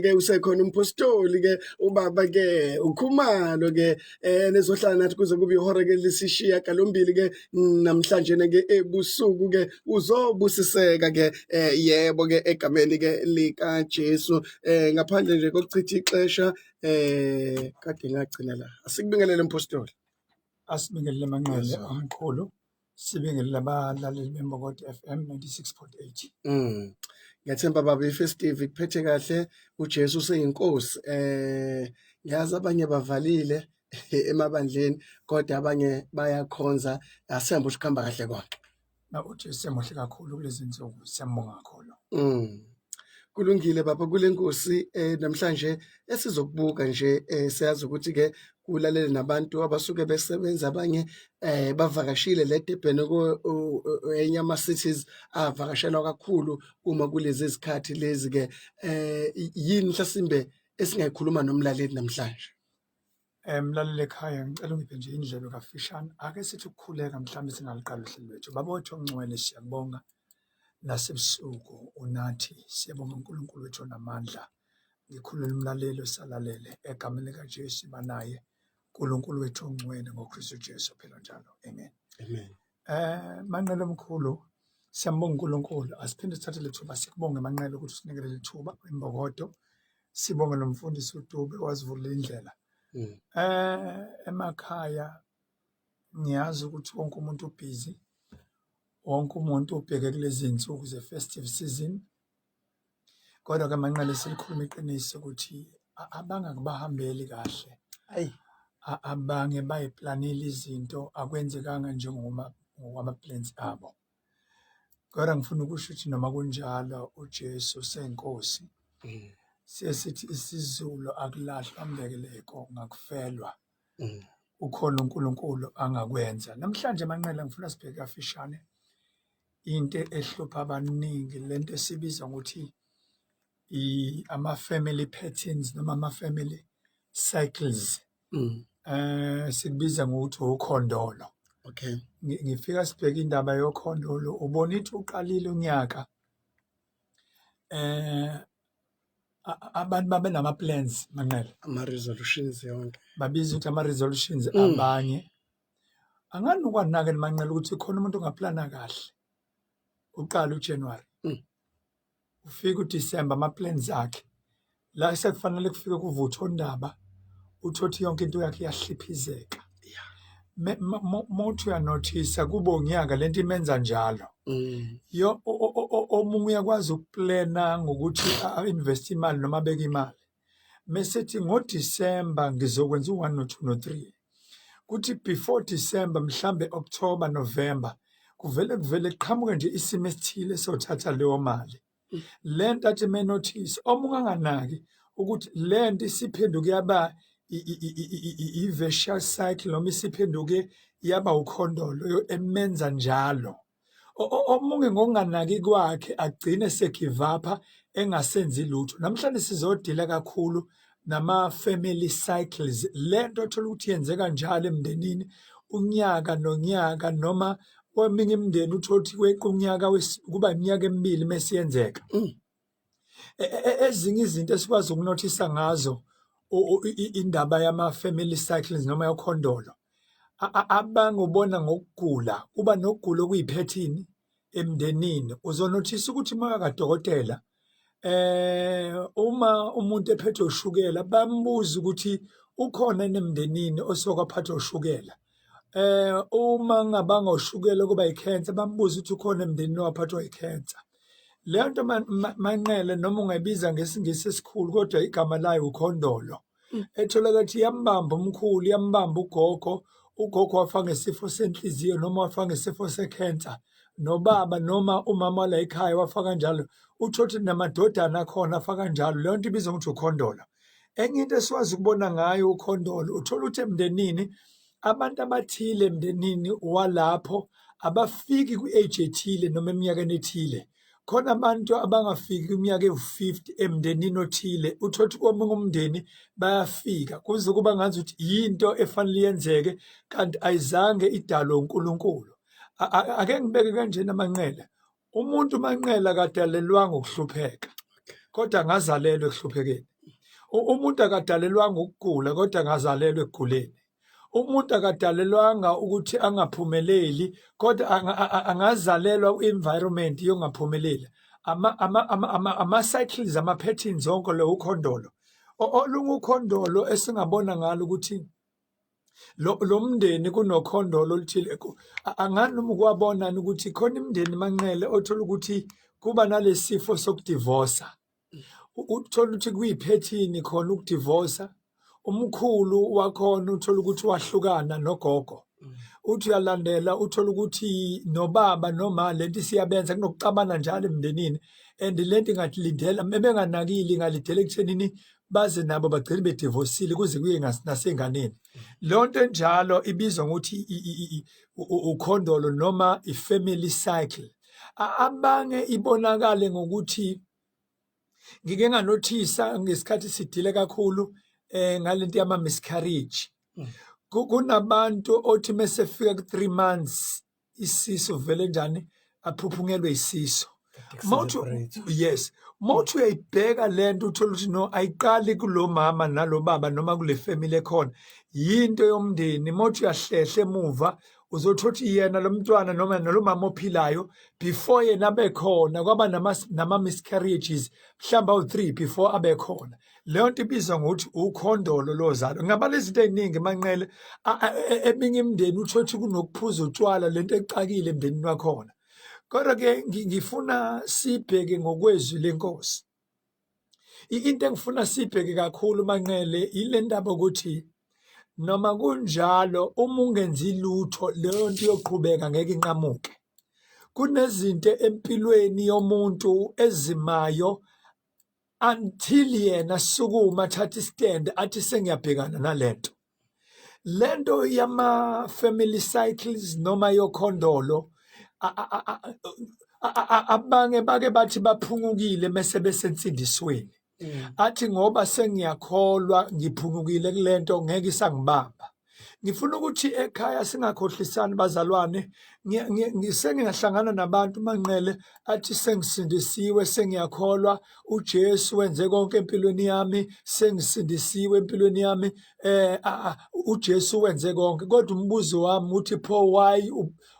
ke usekhona umpostoli ke ubaba ke uKhumalo ke nezohlala nathi kuze kube ihora ke lesishiya kalombili ke namhlanje ke ebusuku ke uzobusiseka ke yebo ke egameni ke lika Jesu ngaphandle nje kokuchitha ixesha kade ngagcina la asikubingelele umpostoli Asibingelele Manqele omkhulu sibingelele abalaleli beMbokotho FM 96.8. Ngiyathemba baba ifestive kuphethe kahle uJesu useyinkosi ngiyazi abanye bavalile emabandleni kodwa abanye bayakhonza asembe ukuhamba kahle konke Na uJesu emuhle kakhulu kulezi zinsuku siyambonga kakhulu. Kulungile baba kule nkosi namhlanje esizokubuka nje siyazi ukuthi ke kulalele nabantu abasuke besebenza abanye bavakashile le Durban enye ama cities avakashelwa kakhulu uma kulezi zikhathi lezi ke yini mhlasimbe esingayikhuluma nomlaleli namhlanje Mlaleli ekhaya ngicela ungiphe nje indlebe kafishane ake sithi ukukhuleka mhlawumbe singaliqala uhlelo lwethu babotho ongcwele siyabonga nasebusuku unathi siyabonga uNkulunkulu wethu onamandla ngikhulula umlaleli osalalele egameni likaJesu banaye uNkulunkulu wethu ongcwele ngoKristu Jesu phela njalo amen. Amen. Manqele omkhulu siyambonga uNkulunkulu asiphinde sithathe lethuba sikubonge Manqele ukuthi usinikele lethuba iMbokotho sibonge nomfundisi uDube wazivulela indlela. Emakhaya ngiyazi ukuthi wonke umuntu ubhizi wonke umuntu ubheke kulezi zinsuku ze-festive season kodwa ke Manqele silikhuluma iqiniso ukuthi abangakubahambeli kahle abange bayiplanile izinto akwenzekanga ngokwama-plans abo kodwa ngifuna ukusho ukuthi noma kunjalo uJesu senkosi sesithi isizulu akulahlwa mbeleko ngakufelwa ukhona uNkulunkulu angakwenza namhlanje Manqele ngifuna sibheke kafishane into ehlupha abaningi lento esibiza ukuthi ama-family patterns noma ama-family cycles sikubiza ngokuthi ukhondolo. Okay. Ngifika sibheke indaba yokhondolo ubona ukuthi uqalile unyaka abantu babe nama-plans Manqele ama-resolutions yonke babiza ukuthi ama-resolutions abanye angani ukwanake Manqele ukuthi khona umuntu ongaplana kahle uqala uJanuary ufika uDisemba ama-plans akhe la sekufanele kufike kuvutha ondaba uthothi yonke into yakhe iyahliphizeka mothi uyanothisa kube unyaka lento imenza njalo omunye uyakwazi ukuplana ngokuthi invest imali noma abeke imali mesethi ngoDisemba ngizokwenza u1 no2 no3 kuthi before December mhlambe October November kuvele qhamuke nje isimo esithile sothatha leyo mali lento athi menotice omunye anganaki ukuthi lento isiphenduke yaba i-vicious cycle noma isiphenduke yaba ukhondolo emenza njalo omunye ngokunganaki kwakhe agcine sekivapha engasenzi lutho namhlanje sizodila kakhulu nama-family cycles lento othola ukuthi yenzeka njalo emndenini unyaka nonyaka noma kweminye imindeni uthola ukuthi kweqa unyaka kuba iminyaka emibili mesiyenzeka ezinye izinto esikwazi ukunothisa ngazo indaba yama-family cycles noma yokhondolo abangubona ngokugula kuba nokugula okuyiphethini emndenini uzonothisa ukuthi uma kadokotela uma umuntu ephethwe ushukela bambuza ukuthi ukhona emndenini osokwaphathwa ushukela uma ngabanga ushukela kuba ikhensa bambuza ukuthi ukhona emndenini owaphathwa ikhensa leyo nto Manqele noma ungayibiza ngesingisi esikhulu kodwa igama layo ukhondolo etholakala ukuthi yambamba umkhulu yambamba ugogo wafa ngesifo senhliziyo noma wafa ngesifo sekhensa nobaba noma umama la ekhaya wafa kanjalo uthothi namadodana akhona afa kanjalo leyo nto ibizwa ngokuthi ukhondolo enye into esiwazi ukubona ngayo ukhondolo uthola ukuthi emndenini abantu abathile emndenini walapho abafiki kwi-age ethile noma eminyakeni ethile khona abantu abangafiki iminyaka ewu-50 emndenini othile uthothi komunye umndeni bayafika kuze kuba ngazi ukuthi yinto efanele yenzeke kanti ayizange idalwe uNkulunkulu ake ngibeke kanjena Manqele umuntu Manqele akadalelwanga ukuhlupheka kodwa ngazalelwa ekuhluphekeni. Umuntu akadalelwanga ukugula kodwa ngazalelwa ekuguleni. Umuntu akadalelwanga ukuthi angaphumeleli kodwa angazalelwa ku-environment yongaphumeleli. Ama-cycles, ama-patterns onke lo ukhondolo. Olunye ukhondolo esingabona ngalo ukuthi lo mndeni kunokhondolo oluthile. Angani noma ukwabona ukuthi khona imindeni manqele othola ukuthi kuba nalesifo sokudivorsa. Uthola ukuthi kuyiphethini khona ukudivorsa. Umkhulu wakhona uthola ukuthi wahlukana nogogo. Uthi uyalandela uthola ukuthi nobaba noma lento siyabenza kunokucabana njalo emndenini, and lento ingatilindela mebenganakile ingalidela ekuthenini baze nabo bagcine bedivorcile kuze kuye nasenganeni. Lonto enjalo ibizwa ngokuthi ukhondolo noma i-family cycle. Abanye ibonakale ngokuthi ngike nganothisa ngesikhathi sidile kakhulu ngalento yama miscarriage. Kunabantu othi mesefika ku3 months isisu vele njani aphuphungelwe isisu. Yes, mawuthi uyayibheka lento uthola ukuthi no ayiqali kulo mama nalo baba noma kule family ekhona, yinto yomndeni. Mawuthi uyahlehla emuva uzothola ukuthi yena lo mntwana noma nalo mama ophilayo before yena abekhona kwaba nama miscarriages mhlawumbe awu3 before abekhona. Leyo nto ibizwa ngokuthi ukhondolo lozalo. Ngaba lezinto eziningi manqele eminye imindeni uthola ukuthi kunokuphuza utshwala lento ecakile emndenini wakhona. Kodwa ke ngifuna sibheke ngokwezwi lenkosi. Into engifuna sibheke kakhulu manqele ile ndaba ukuthi noma kunjalo uma ungenzi lutho leyo nto yoqhubeka ngeke inqamuke. Kunezinto empilweni yomuntu ezimayo until yena sukuma athatha istand athi sengiyabhekana nalento. Lento yama family cycles noma yokhondolo abange bake bathi baphungukile mase besensindisweni. Athi ngoba sengiyakholwa ngiphungukile kulento ngeke isangibamba. Ngifuna ukuthi ekhaya singakhohlisani bazalwane. Ngisengihlangana nabantu manqele athi sengisindisiwe, sengiyakholwa uJesu wenze konke empilweni yami, sengisindisiwe empilweni yami, uJesu wenze konke. Kodwa umbuzo wami uthi pho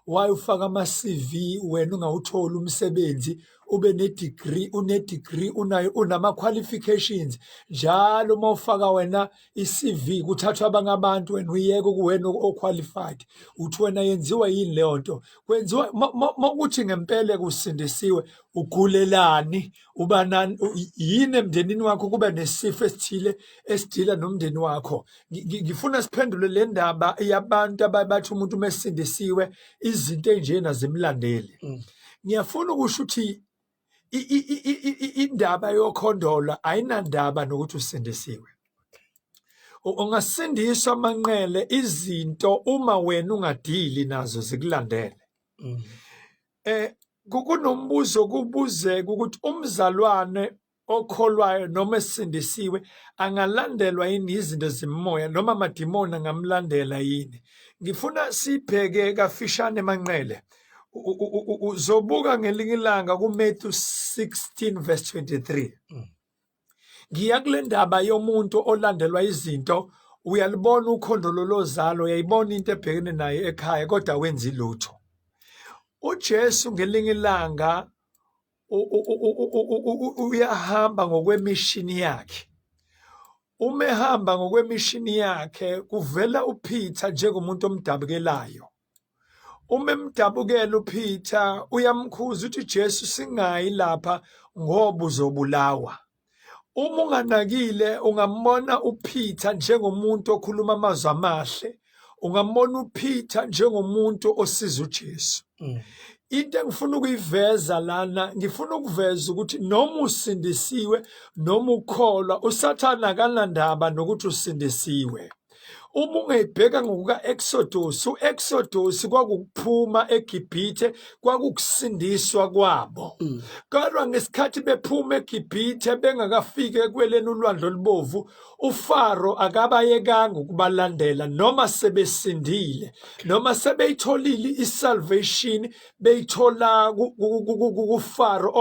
why ufaka ama-CV wena ungawutholi umsebenzi, ube ne-degree, une-degree, unama qualifications, njalo mawufaka wena i-CV kuthathwa abanye abantu wena uyeke kuwena o-qualified. Uthi wena yenziwa yini leyo nto? Kwenziwa mawukuthi ngempela kusindisiwe ugulelani, uba nani yini emndenini wakho kuba nesifo esithile esidila nomndeni wakho. Ngifuna siphendule le ndaba yabantu abathi umuntu mesindisiwe izinto enjena zimlandeli. Ngiyafuna ukusho ukuthi indaba yokhondolo ayinandaba nokuthi usindisiwe. Ungasindiswa manqele izinto uma wena ungadili nazo zikulandele. Kunombuzo kubuzeka ukuthi umzalwane okholwayo noma esindisiwe angalandelwa yini izinto zimoya noma amadimoni angamlandela yini. Ngifuna sibheke kafishane manqele. Uzobuka ngelinye ilanga kuMatthew 16 verse 23. Ngiya kule ndaba yomuntu olandelwa izinto, uyalibona ukhondolo lozalo, uyayibona into ebhekene naye ekhaya kodwa wenzi lutho. uJesu ngelinye ilanga uyahamba ngokwemishini yakhe. Uma ehamba ngokwemishini yakhe kuvela uPeter njengomuntu omdabukelayo. Uma emdabukela uPeter uyamkhuza ukuthi Jesu singayi lapha ngoba uzobulawa. Uma unganakile ungambona uPeter njengomuntu okhuluma amazwi amahle, ungambona uPeter njengomuntu osiza uJesu. Into engifuna ukuyiveza lana, ngifuna ukuveza ukuthi noma usindisiwe noma ukholwa, uSathane akanandaba nokuthi usindisiwe. uma ungayibheka ngokuka-Exodus, u-Exodus kwakukuphuma eGibhithe, kwakukusindiswa kwabo. Kodwa ngesikhathi bephuma eGibhithe bengakafiki ekweleni ulwandle olubovu, uFaro akabayekanga ukubalandela noma sebesindile, noma sebeyitholile isalvation beyithola kuFaro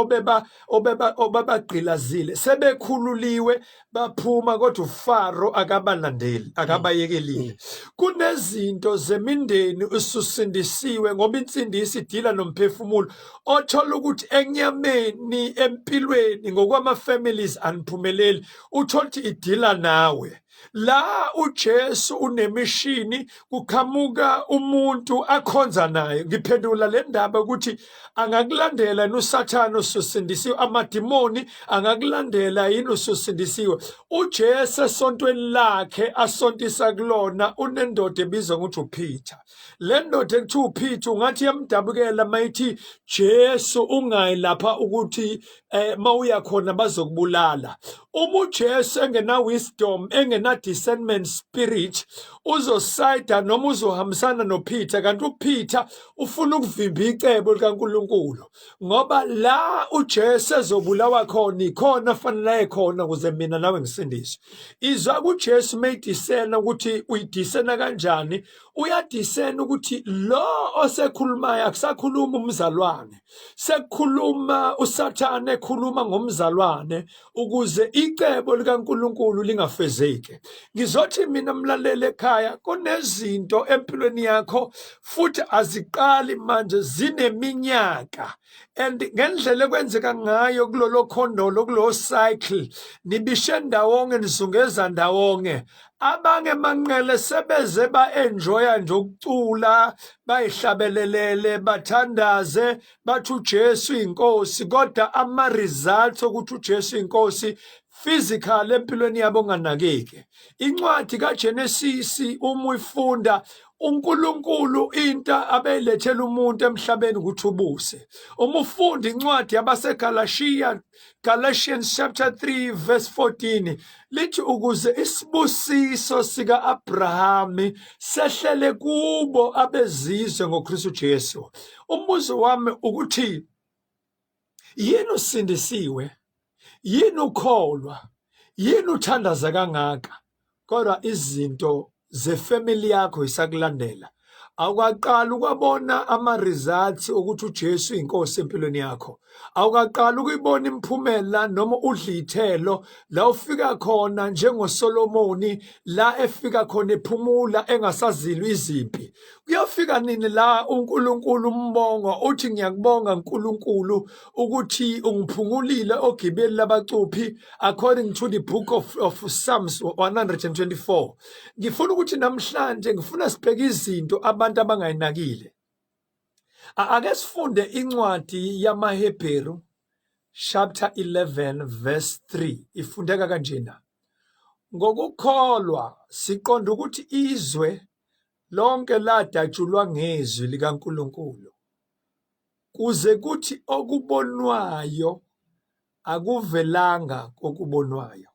obebagqilazile, sebekhululiwe baphuma, kodwa uFaro akabalandeli, akabayekelile. Kunezinto zemindeni ususindisiwe ngoba insindisi idila nomphefumulo, othola ukuthi enyameni, empilweni, ngokwama-families aniphumeleli, uthola ukuthi idila nawe. La uJesu unemishini, kuqhamuka umuntu akhonza naye. Ngiphendula le ndaba ukuthi angakulandela yini uSathane ususindisiwe, amadimoni angakulandela yini ususindisiwe. uJesu esontweni lakhe asontisa kulona unendoda ebizwa ngokuthi uPeter. Le ndoda ekuthiwa uPeter ungathi yamdabukela mayithi Jesu ungayi lapha ukuthi mawuya khona bazokubulala. Uma uJesu engena wisdom, engena discernment spirit, uzosayida noma uzohambisana noPeter, kanti uPeter ufuna ukuvimba icebo likaNkulunkulu, ngoba la uJesu ezobulawa khona ikhona fanele ekhona ukuze mina nawe ngisindiswe. Izwa kuJesu mayidisena ukuthi uyidisena kanjani, uyadisena ukuthi lo osekhulumayo akusakhuluma umzalwane, sekukhuluma uSathane, ekhuluma ngomzalwane ukuze icebo likaNkulunkulu lingafezeki. Ngizothi mina mlaleli ekhaya, kunezinto empilweni yakho futhi aziqali manje, zineminyaka, and ngendlela ekwenzeka ngayo kulolo khondolo, kulo cycle, nibishe ndawonge, nisungeza ndawonge. Abanye manqele sebeze ba-enjoya nje ukucula, bayihlabelelele, bathandaze, bathi uJesu inkosi, kodwa ama-results ukuthi uJesu inkosi physical empilweni yabo nganakeki. Incwadi kaGenesisi uma uyifunda, uNkulunkulu into abeyilethela umuntu emhlabeni ukuthi ubuse. Uma ufunda incwadi yabaseGalashiya, Galatians chapter 3 verse 14, lithi ukuze isibusiso sika-Abrahami sehlele kubo abezizwe ngoKristu Jesu. Umbuzo wami ukuthi, yini usindisiwe? Yini ukholwa? Yini uthandaza kangaka? Kodwa izinto zefamily yakho isakulandela. Awukaqala ukwabona ama-results ukuthi uJesu inkosi empilweni yakho. Awukaqala ukuyibona imphumela noma udlithelo la ufika khona njengoSolomoni, la efika khona ephumula engasazilwa izimpi. Kuyafika nini la uNkulunkulu umbonga uthi ngiyakubonga nkulunkulu ukuthi ungiphungulile ogibeli labacuphi, according to the book of Psalms 124. Ngifuna ukuthi namhlanje ngifuna sibheke izinto abantu abangayinakile. Ake sifunde incwadi yamaHebheru chapter 11 verse 3. Ifundeka kanjena: ngokukholwa siqonda ukuthi izwe lonke ladatshulwa ngezwi likaNkulunkulu, kuze kuthi okubonwayo akuvelanga kokubonwayo.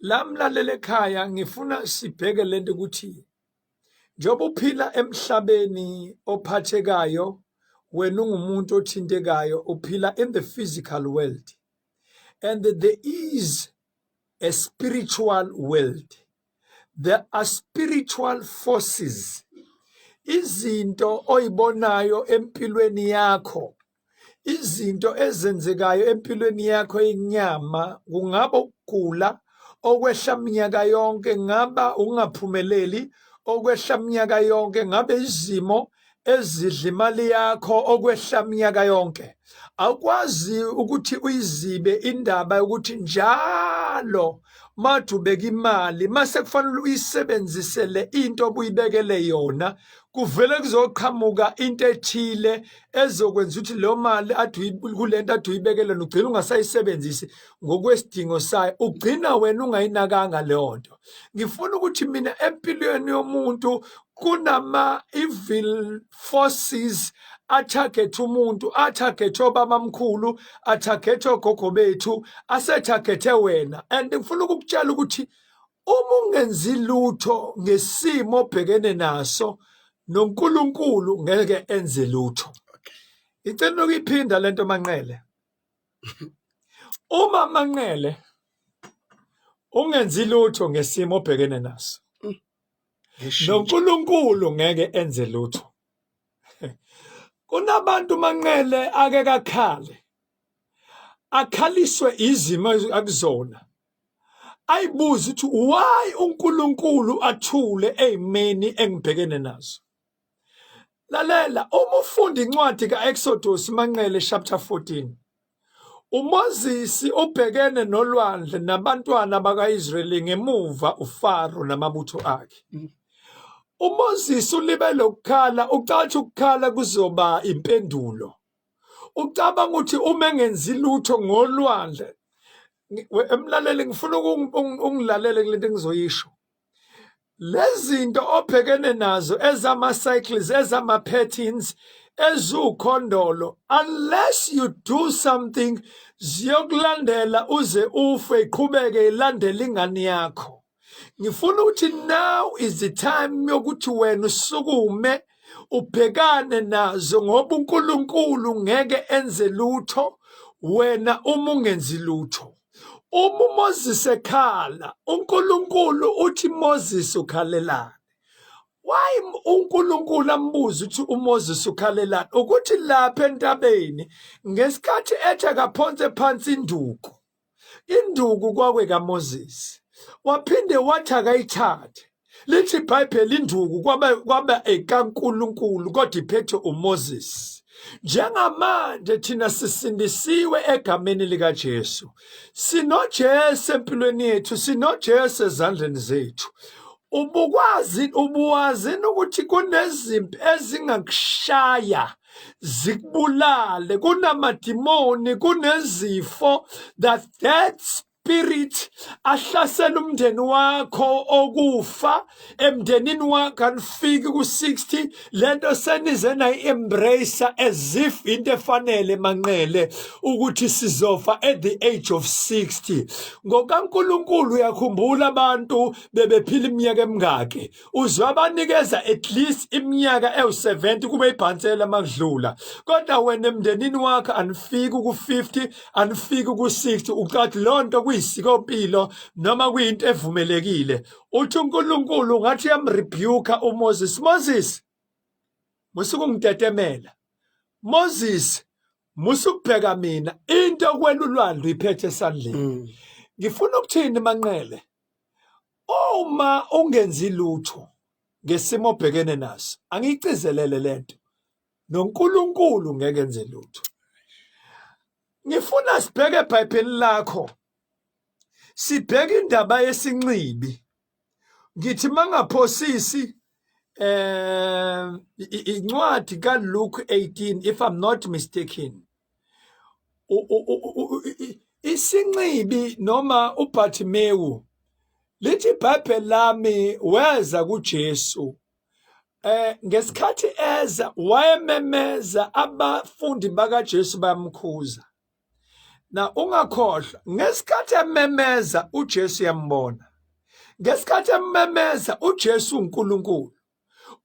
Lamlalele ekhaya ngifuna sibheke lento ukuthi njoba uphila emhlabeni ophathekayo, wena ungumuntu othintekayo, uphila in the physical world, and there is a spiritual world. There are spiritual forces. Izinto oyibonayo empilweni yakho, izinto ezenzekayo empilweni yakho yenyama, kungaba ukugula okwehla minyaka yonke, ngaba ungaphumeleli okwehla minyaka yonke, ngabe izimo ezidla imali yakho okwehla minyaka yonke. Awukwazi ukuthi uyizibe indaba yokuthi njalo mathi ubeka imali, mase kufanele uyisebenzisele into obuyibekele yona, kuvele kuzoqhamuka into ethile ezokwenza ukuthi leyo mali kulento athi uyibekele ugcina ungasayisebenzisi ngokwesidingo sayo, ugcina wena ungayinakanga leyo nto. Ngifuna ukuthi mina empilweni yomuntu kunama-evil forces athagethe umuntu, athagethe obabamkhulu, athagethe ogogo bethu, asethagethe wena. And ngifuna ukukutshela ukuthi uma ungenzi lutho ngesimo obhekene naso noNkulunkulu ngeke enze lutho. Ngicela ukuyiphinda lento Manqele. Uma Manqele ungenzi lutho ngesimo obhekene naso noNkulunkulu ngeke enze lutho. Kunabantu Manqele ake kakhale akhaliswe izimo akuzona, ayibuza ukuthi why uNkulunkulu athule ezimeni engibhekene nazo. Lalela, uma ufunda incwadi kaExodus Manqele chapter 14, uMoses ubhekene nolwandle nabantwana bakaIsraeli ngemuva uFaro namabutho akhe. uMoses ulibele ukukhala, ucathi ukukhala kuzoba impendulo. Ucabanga ukuthi uma engenzi lutho ngolwandle, emlaleli ngifuna ungilalele kulento engizoyisho. Lezinto obhekene nazo ezama-cycles, ezama-patterns, ezukhondolo, unless you do something, ziyokulandela uze ufe iqhubeke ilandela ingane yakho. Ngifuna ukuthi now is the time yokuthi wena usukume ubhekane nazo ngoba uNkulunkulu ngeke enze lutho wena uma ungenzi lutho. Uma uMoses ekhala, uNkulunkulu uthi Moses ukhalelani? Why uNkulunkulu ambuza ukuthi uMoses ukhalelani? Ukuthi lapha entabeni ngesikhathi ethi akaphonse phansi induku. Induku kwakwe kaMoses. Waphinde wathi akayithathe. Lithi iBhayibheli induku kwaba ekaNkulunkulu kodwa iphethe uMoses. Njengamanje thina sisindisiwe egameni likaJesu. SinoJesu empilweni yethu, sinoJesu ezandleni zethu. Ubuwazi ukuthi kunezimpi ezingakushaya zikubulale, kunamadimoni, kunezifo, that spirit ahlasela umndeni wakho okufa, emndenini wakho anifiki ku-60, lento senize nayi-embrace as if into efanele Manqele ukuthi sizofa at the age of 60. NgokaNkulunkulu uyakhumbula abantu bebephila iminyaka emingaki, uzwe abanikeza at least iminyaka ewu-70 kube ibhansela makudlula, kodwa wena emndenini wakho anifiki ku-50, anifiki ku-60, ucathi lonto kuyisikompilo noma kuyinto evumelekile. Uthi uNkulunkulu ngathi yamrebuka uMoses, Moses musukungitetemela, Moses musukubheka mina, into okwela ulwandle iphethe esandleni. Ngifuna ukuthini Manqele? Uma ungenzi lutho ngesimo obhekene naso, angiyicizelele lento, noNkulunkulu ngeke enze lutho. Ngifuna sibheke eBhayibhelini lakho, sibheke indaba yesinqibi. Ngithi mangaphosisi incwadi kaLuke 18, if I'm not mistaken, isinqibi noma uBhartimewu, lithi iBhayibheli lami weza kuJesu. Ngesikhathi eza wayememeza, abafundi bakaJesu bayamkhuza. Na ungakhohlwa, ngesikhathi ememeza uJesu yambona. Ngesikhathi ememeza uJesu uNkulunkulu.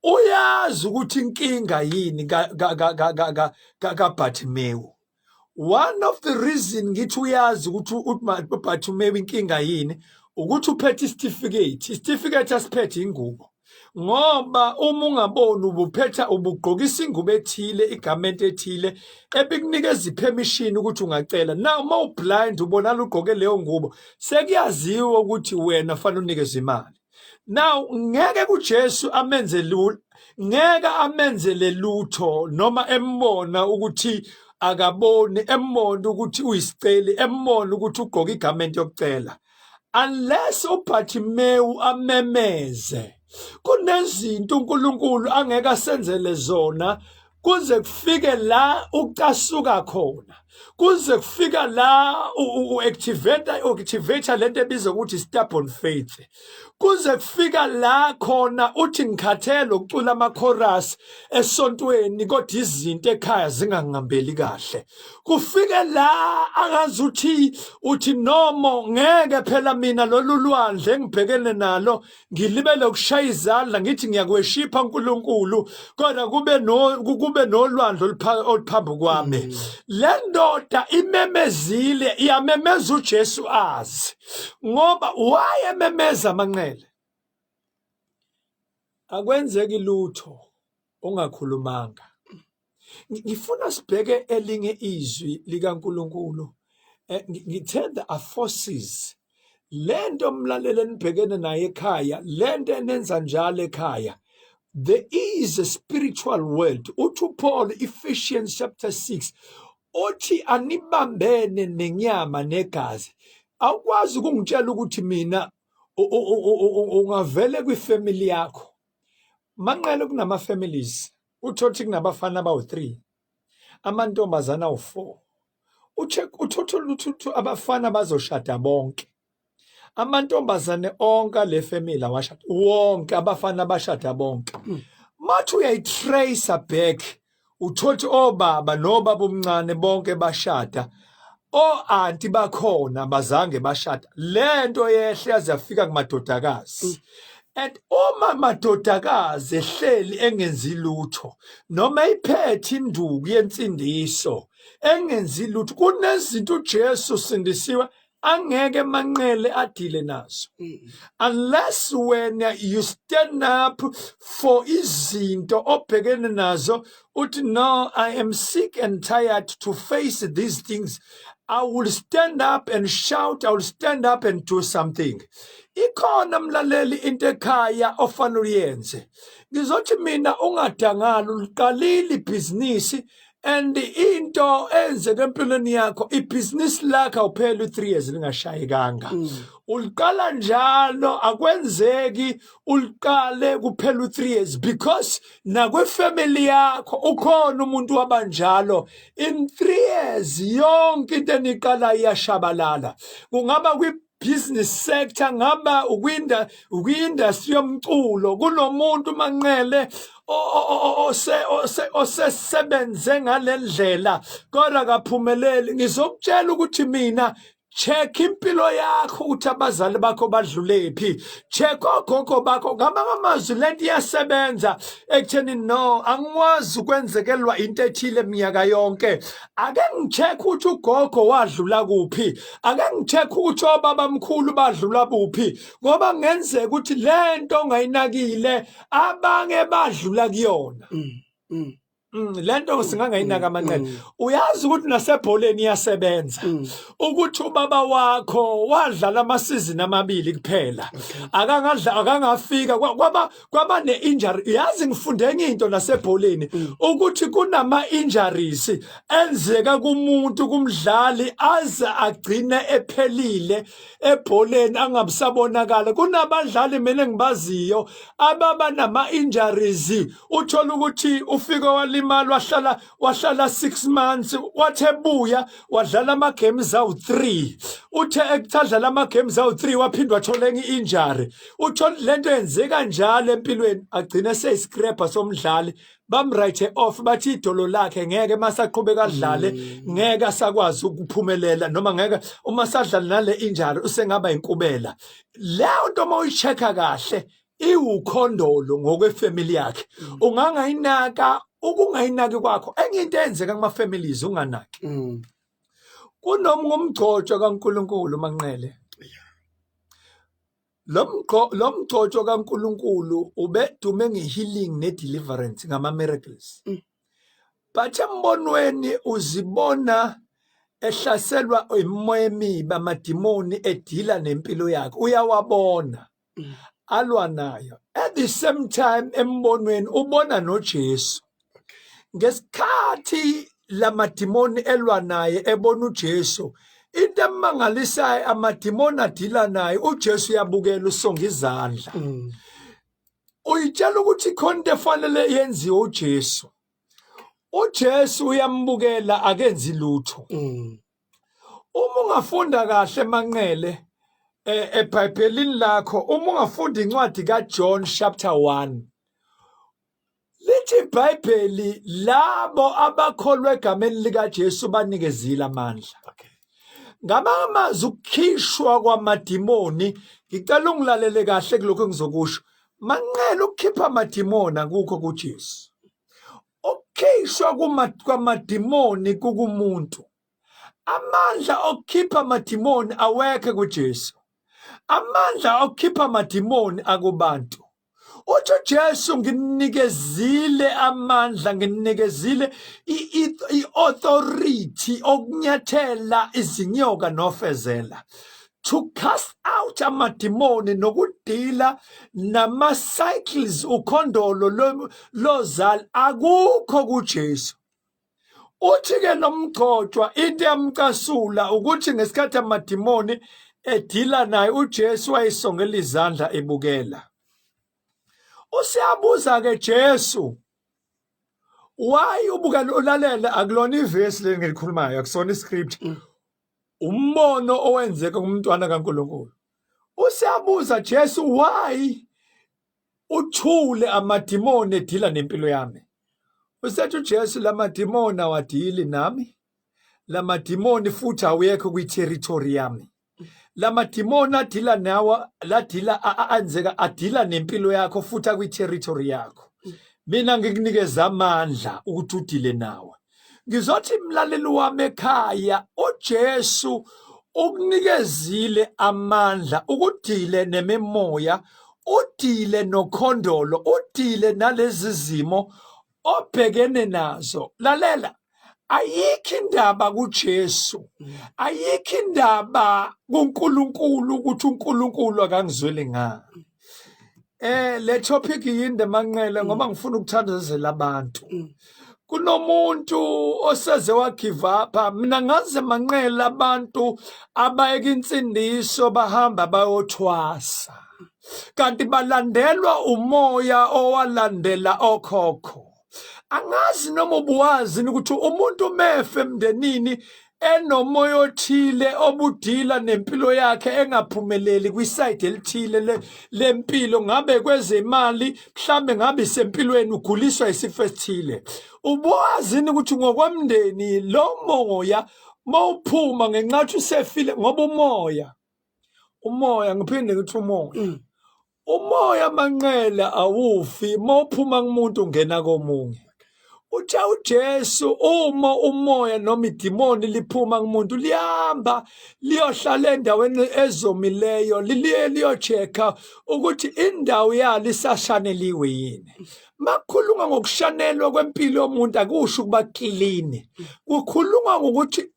Uyazi ukuthi inkinga yini kaBhartimewu. One of the reason ngithi uyazi ukuthi uBhartimewu inkinga yini ukuthi uphethe isitifiketi asiphethe ingubo. Ngoba uma ungaboni ubugqokisa ingubo ethile, igamenti ethile ebikunikeza ipermission ukuthi ungacela. Now uma ublind ubonala ugqoke leyo ngubo, sekuyaziwa ukuthi wena fanele unikeze imali. Now ngeke kuJesu ngeke amenzele lutho noma embona ukuthi akaboni, embona ukuthi uyisiceli, embona ukuthi ugqoka igamenti yokucela, unless uBhartimewu amemeze. Kunezinto uNkulunkulu angeke asenzele zona kuze kufike la ucasuka khona. kuze kufika la u-activate lento ebizwa ukuthi stubborn faith, kuze kufika la khona uthi ngikhathele ukucula ama-chorus esontweni kodwa izinto ekhaya zingangihambeli kahle. Kufike la angazi uthi nomo ngeke phela mina lolu lwandle engibhekene nalo ngilibele ukushaya izandla ngithi ngiyakweshipha uNkulunkulu kodwa kube nolwandle oluphambi kwami. Le ndoda imemezile, iyamemeza uJesu azi, ngoba wayememeza Manqele. Akwenzeki lutho ongakhulumanga. Ngifuna sibheke elinye izwi likaNkulunkulu. Ngithe there are forces. Lento mlaleli enibhekene naye ekhaya, lento enenza njalo ekhaya. There is a spiritual world. Uthi Paul, Ephesians chapter 6, uthi anibambene nenyama negazi. Awukwazi ukungitshela ukuthi mina ungavele kwifamily yakho. Manqele kunama families. Uthothi kunabafana abawu3, amantombazana awu4. Uthotho abafana bazoshada bonke. Amantombazane onke le family awashada wonke, abafana bashada bonke. Mathi uyayitrace back, uthothi obaba nobaba omncane bonke bashada. Anti bakhona bazange bashada. Lento yehle yazafika kumadodakazi. And uma madodakazi ehleli engenzi lutho noma iphethe induku yensindiso engenzi lutho, kunezinto uJesu sindisiwe angeke Manqele adile nazo. Unless when you stand up for izinto obhekene nazo uthi no, I am sick and tired to face these things, I will stand up and shout, I will stand up and do something. Ikhona mlaleli into ekhaya ofanele uyenze. Ngizothi mina ungadangala uliqalile ibhizinisi and into enzeke empilweni yakho ibhizinisi lakho awuphela u3 years lingashayekanga. Uliqala njalo akwenzeki uliqale kuphela u3 years because nakwefamily yakho ukhona umuntu wabanjalo in 3 years yonke into eniqala iyashabalala. Kungaba business sector, ngaba ukwi-industry yomculo, kunomuntu Manqele osesebenze ngale ndlela kodwa kaphumeleli. Ngizokutshela ukuthi mina check impilo yakho ukuthi abazali bakho badlulephi, check ogogo bakho ngaba amazwi lento iyasebenza ekutheni no angikwazi ukwenzekelwa into ethile eminyaka yonke. Ake ngicheck ukuthi ugogo wadlula kuphi, ake ngicheck ukuthi obaba mkhulu badlula kuphi, ngoba ngenzeka ukuthi lento ongayinakile abange badlula kuyona. Lento singangayinaka Manqele. Uyazi ukuthi nasebholeni iyasebenza ukuthi ubaba wakho wadlala amasizini amabili kuphela, akangafika kwaba ne-injury. Yazi ngifunde enye into nasebholeni ukuthi kunama injuries enzeka kumuntu kumdlali aze agcine ephelile ebholeni angabisabonakala. Kunabadlali mina engibaziyo ababa nama injuries, uthola ukuthi ufika walimala wahlala 6 months, wathe buya wadlala ama games awu3, uthe ekuthandlala ama games awu3 waphindwa wathola enye injury. Uthola lento yenzeka njalo empilweni, agcina seyiscraper somdlali, bamwrite off bathi idolo lakhe ngeke masaqhubeka adlale ngeke asakwazi ukuphumelela noma ngeke uma sadlala nale injury usengaba inkubela. Leyo nto mawuyichecka kahle iwukhondolo ngokwefamily yakhe. Ungangayinaka ukungayinaki kwakho enye into enzeka kuma families unganaki. Kunomgcotsho kaNkulunkulu Manqele. Lo mgcotsho kaNkulunkulu ubedume ngehealing ne-deliverance ngama-miracles. But embonweni uzibona ehlaselwa imoya emibi, amadimoni edila nempilo yakhe, uyawabona alwa nayo. At the same time embonweni ubona noJesu. Ngesikhathi lamadimoni elwa naye ebona uJesu, into emangalisayo amadimoni adila naye uJesu uyabukela usonga izandla. Uyitshela ukuthi khona into efanele yenziwe uJesu. uJesu uyambukela akenzi lutho. Uma ungafunda kahle manqele eBhayibhelini lakho, uma ungafunda incwadi kaJohn chapter 1, lithi iBhayibheli labo abakholwa egameni likaJesu banikezile amandla. Ngamanye amazwi ukukhishwa kwamadimoni, ngicela ungilalele kahle kulokho engizokusho. Manqele ukukhipha amadimoni akukho kuJesu. Ukukhishwa kwamadimoni kukumuntu. Amandla okukhipha amadimoni awekho kuJesu. Amandla okukhipha amadimoni akubantu. Uthi uJesu nginikezile amandla, nginikezile i-authority okunyathela izinyoka nofezela, to cast out amadimoni nokudila nama-cycles ukhondolo lozali akukho kuJesu. Uthi-ke nomgcotshwa into yamcasula ukuthi ngesikhathi amadimoni edila naye uJesu wayisongela izandla ebukela. Usiyabuza-ke Jesu, why ubukela ulalela? Akulona ivesi le ngilikhulumayo, akusona iscript. Umbono owenzeka kumntwana kaNkulunkulu. Usiyabuza Jesu, why uthule amadimoni edila nempilo yami? Usethi uJesu, lamadimoni awadili nami, lamadimoni futhi awekho kwi-territory yami. Lamadimoni adila nawe, adila nempilo yakho futhi akwi-territory yakho. Mina ngikunikeza amandla ukuthi udile nawe. Ngizothi mlaleli wami ekhaya, uJesu ukunikezile amandla ukudile nemimoya, udile nokhondolo, udile nalezi zimo obhekene nazo. Lalela, ayikho indaba kuJesu, ayikho indaba kuNkulunkulu ukuthi uNkulunkulu akangizweli ngani. Le topic yinde manqele ngoba ngifuna ukuthandazela abantu. Kunomuntu oseze wagive up. Mina ngaze manqele abantu abayeka insindiso bahamba bayothwasa, kanti balandelwa umoya owalandela okhokho. Angazi noma ubuwazi ukuthi umuntu mefe emndenini enomoya othile obudila nempilo yakhe engaphumeleli kwiside elithile lempilo, ngabe kwezemali, mhlambe ngabe isempilweni uguliswa isifo esithile. Ubuwazi ukuthi ngokwemndeni lo moya mawuphuma ngenxathi usefile ngoba umoya ngiphinde ngithi umoya manqele awufi, mawuphuma kumuntu ungena komunye. Uthi uJesu uma umoya noma idimoni liphuma kumuntu liyahamba liyohlala endaweni ezomileyo, liyochecka ukuthi indawo yalo isashaneliwe yini. Makhuluma ngokushanelwa kwempilo yomuntu akusho ukuba clean, kukhuluma ngokuthi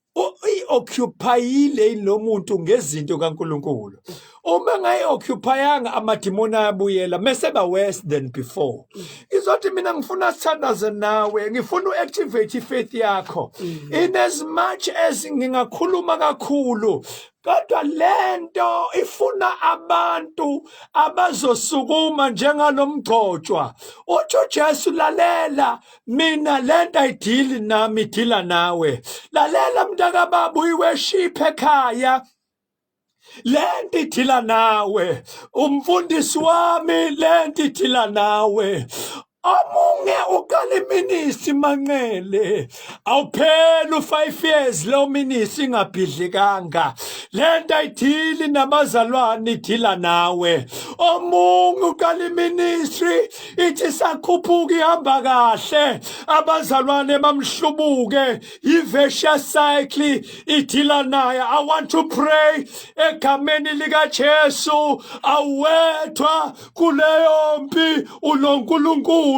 i-occupyile lo muntu ngezinto kaNkulunkulu. Uma ngayi-occupyanga amadimoni ayabuyela meseba worse than before. Izothi mina ngifuna sithandaze nawe, ngifuna u-activate ifaith yakho. In as much as ngingakhuluma kakhulu, kodwa lento ifuna abantu abazosukuma njengalomgcotshwa. Uthi uJesu, lalela, mina lento ayidili nami, idila nawe. Lalela mntakababa, uyiworship ekhaya, lento idila nawe. Umfundisi wami, lento idila nawe. Omunye uqala iminisi manqele, awuphela u5 years lo minisi ingabhidlikanga, lento ayidili nabazalwane idila nawe. Omunye uqala iministry ithi sakhuphuka ihamba kahle, abazalwane bamhlubuke, i-vicious cycle idila naye. I want to pray egameni likaJesu, awethwa kuleyo mpi uNkulunkulu.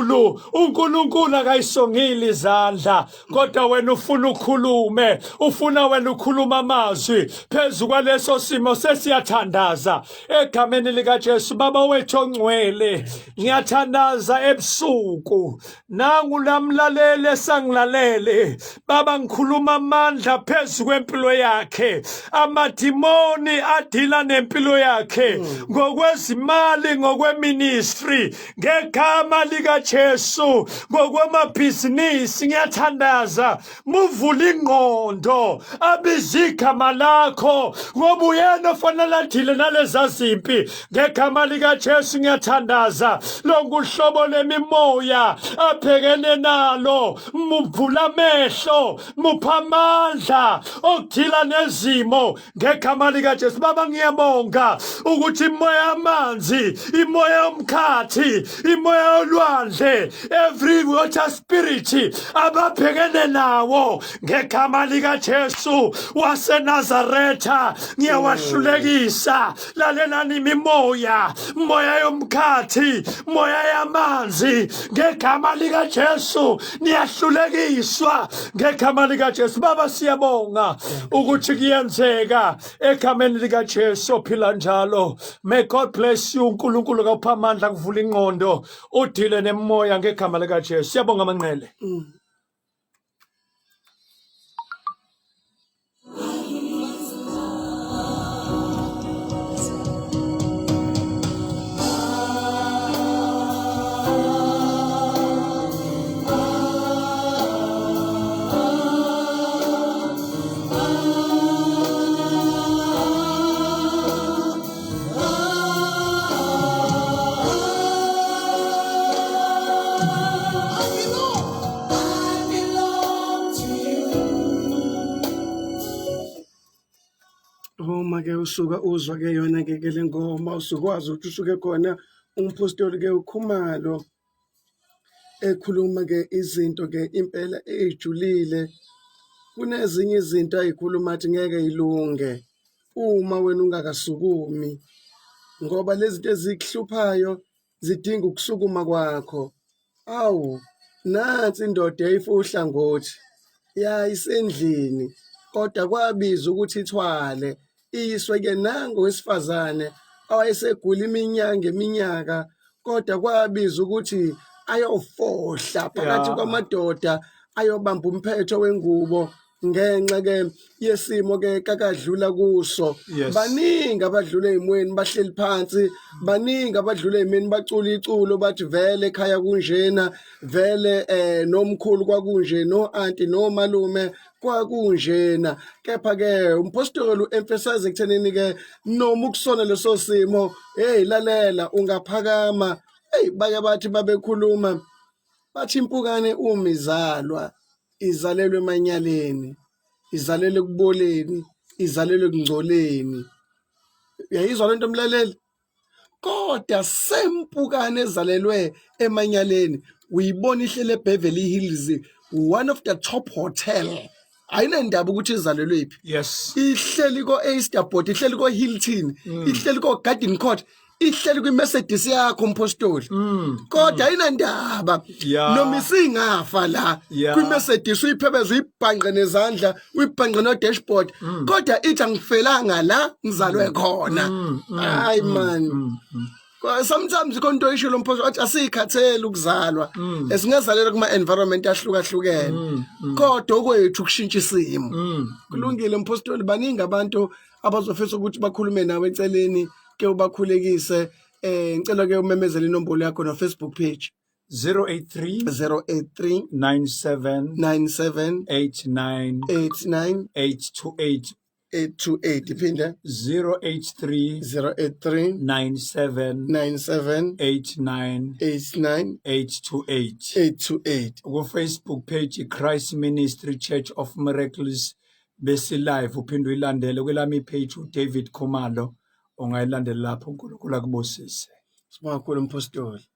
uNkulunkulu akayisongile izandla, kodwa wena ufuna ukhulume, ufuna wena ukhuluma amazwi phezu kwaleso simo. Sesiyathandaza egameni likaJesu. Baba wethu ongcwele, ngiyathandaza ebusuku, nangu lamlalele sangilalele Baba, ngikhuluma amandla phezu kwempilo yakhe, amadimoni adila nempilo yakhe, ngokwezimali, ngokweministry, ngegama likaJesu likaJesu ngokwamabhizinisi ngiyathandaza muvula ingqondo abize igama lakho ngoba uyena ofanele adile naleza zimpi ngegama likaJesu ngiyathandaza lonke uhlobo lemimoya abhekene nalo muvula amehlo mupha amandla okudila nezimo ngegama likaJesu. Baba ngiyabonga ukuthi imoya yamanzi, imoya yomkhathi, imoya yolwandle, every water spirit ababhekene nawo ngegama likaJesu waseNazaretha ngiyawahlulekisa. Lalelani imimoya, moya yomkhathi, moya yamanzi ngegama likaJesu niyahlulekiswa ngegama likaJesu. Baba siyabonga ukuthi kuyenzeka egameni likaJesu ophila njalo. May God bless you. uNkulunkulu akupha amandla kuvula ingqondo udile nemoya ngegama likaJesu. Siyabonga Manqele. Uma-ke usuka uzwa-ke yona-ke le ngoma usukwazi ukuthi usuke khona umpostoli-ke uKhumalo ekhuluma-ke izinto-ke impela ey'julile. Kunezinye izinto ay'khuluma athi ngeke yilunge uma wena ungakasukumi ngoba lezi zinto ezikuhluphayo zidinga ukusukuma kwakho. Awu, nansi indoda yayifuhla ngothi isendlini kodwa kwabiza ukuthi ithwale iyiswe-ke nangowesifazane owayesegula iminyaka kodwa kwabiza ukuthi ayofohla phakathi kwamadoda ayobamba umphetho wengubo ngenxa-ke yesimo-ke kakadlula kuso. Yes. Baningi abadlula ey'mweni bahleli phansi, baningi abadlula ey'meni bacula iculo bathi vele ekhaya kunjena, vele nomkhulu kwakunje, no-anti nomalume kwakunjena. Kepha-ke umpostoli u-emphasize ekuthenini-ke noma ukusona leso simo, lalela ungaphakama. Bake bathi babekhuluma bathi impukane uma izalwa izalelwe emanyaleni, izalelwe ekuboleni, izalelwe ekungcoleni. Uyayizwa lento mlaleli? Kodwa sempukane ezalelwe emanyaleni uyibona ihlele eBeverly Hills, one of the top hotel. Ayinandaba ukuthi izalelwe iphi. Yes. Ihleli ko-Easterport, ihleli ko-Hilton, ihleli ko-Garden Court, ihleli kwi-Mercedes yakho umpostoli. Kodwa ayinandaba noma isingafa la kwi-Mercedes uyiphebeza uyibhanqe nezandla uyibhanqe no-dashboard kodwa ithi angifelanga la ngizalwe khona. Hayi man, sometimes ikhona into oyisho lo mpostoli athi asikhathele ukuzalwa esingazalelwa kuma-environment ahlukahlukene kodwa okwethu ukushintsha isimo. Kulungile mpostoli, baningi abantu abazofisa ukuthi bakhulume nawe eceleni ke ubakhulekise. Ngicela ke umemezele inombolo yakho no Facebook page 083 97 89 828 iphinde 083 97 89 828 ku-Facebook page Christ Ministry Church of Miracles bese live uphinde uyilandele kwelami ipage uDavid Khumalo ungayilandela lapho. uNkulunkulu akubusise. Sibonga kakhulu mpostoli.